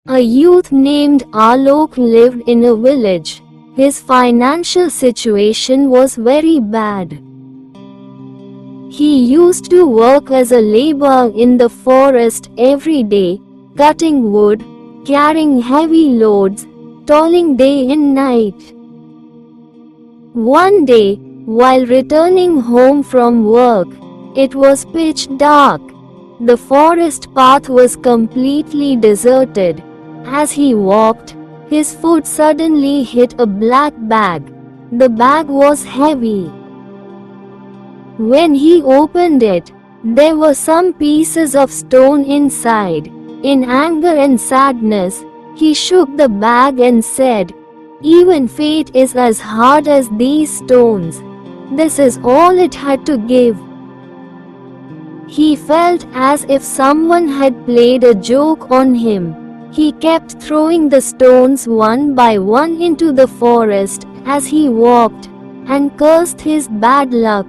A youth named Alok lived in a village. His financial situation was very bad. He used to work as a laborer in the forest every day, cutting wood, carrying heavy loads, toiling day and night. One day, while returning home from work, it was pitch dark. The forest path was completely deserted. As he walked, his foot suddenly hit a black bag. The bag was heavy. When he opened it, there were some pieces of stone inside. In anger and sadness, he shook the bag and said, "Even fate is as hard as these stones. This is all it had to give." He felt as if someone had played a joke on him. He kept throwing the stones one by one into the forest as he walked, and cursed his bad luck.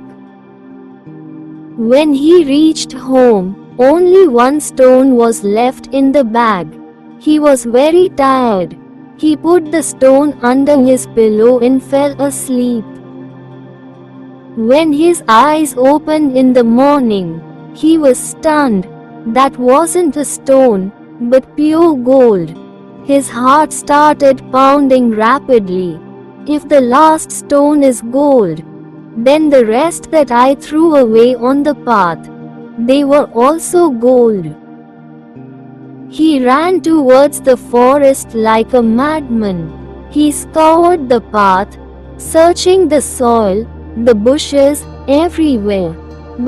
When he reached home, only one stone was left in the bag. He was very tired. He put the stone under his pillow and fell asleep. When his eyes opened in the morning, he was stunned. That wasn't a stone, but pure gold. His heart started pounding rapidly. If the last stone is gold, then the rest that I threw away on the path, they were also gold. He ran towards the forest like a madman. He scoured the path, searching the soil, the bushes, everywhere.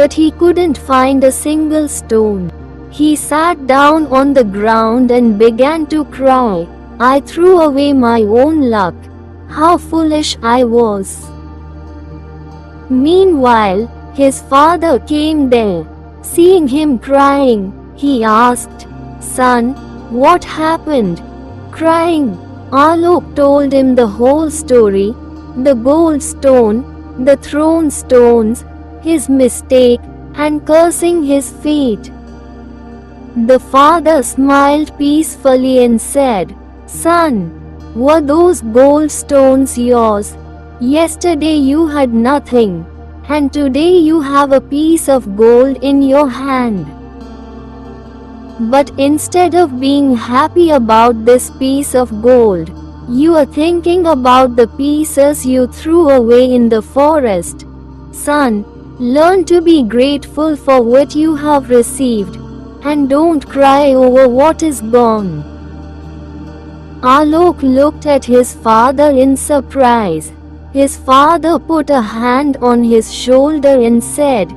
But he couldn't find a single stone. He sat down on the ground and began to cry. "I threw away my own luck. How foolish I was." Meanwhile, his father came there. Seeing him crying, he asked, "Son, what happened?" Crying, Alok told him the whole story: the gold stone, the thrown stones, his mistake, and cursing his fate. The father smiled peacefully and said, "Son, were those gold stones yours? Yesterday you had nothing, and today you have a piece of gold in your hand. But instead of being happy about this piece of gold, you are thinking about the pieces you threw away in the forest. Son, learn to be grateful for what you have received, and don't cry over what is gone." Alok looked at his father in surprise. His father put a hand on his shoulder and said,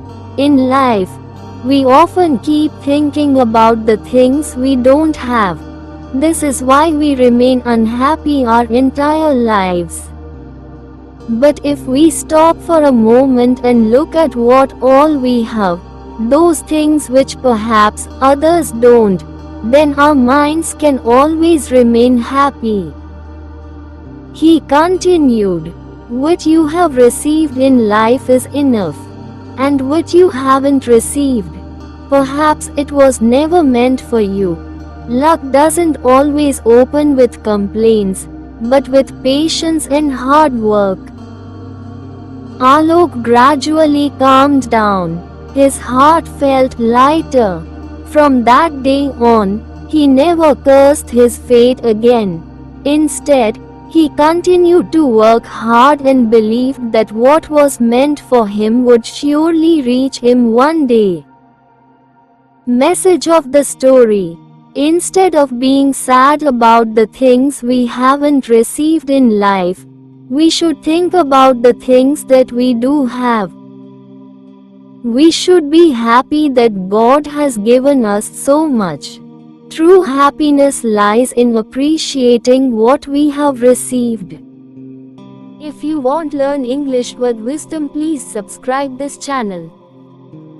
"In life, we often keep thinking about the things we don't have. This is why we remain unhappy our entire lives. But if we stop for a moment and look at what all we have, those things which perhaps others don't, then our minds can always remain happy." He continued, "What you have received in life is enough. And what you haven't received, perhaps it was never meant for you. Luck doesn't always open with complaints, but with patience and hard work." Alok gradually calmed down. His heart felt lighter. From that day on, he never cursed his fate again. Instead, he continued to work hard and believed that what was meant for him would surely reach him one day. Message of the story: instead of being sad about the things we haven't received in life, we should think about the things that we do have. We should be happy that God has given us so much. True happiness lies in appreciating what we have received. If you want to learn English with wisdom, please subscribe this channel.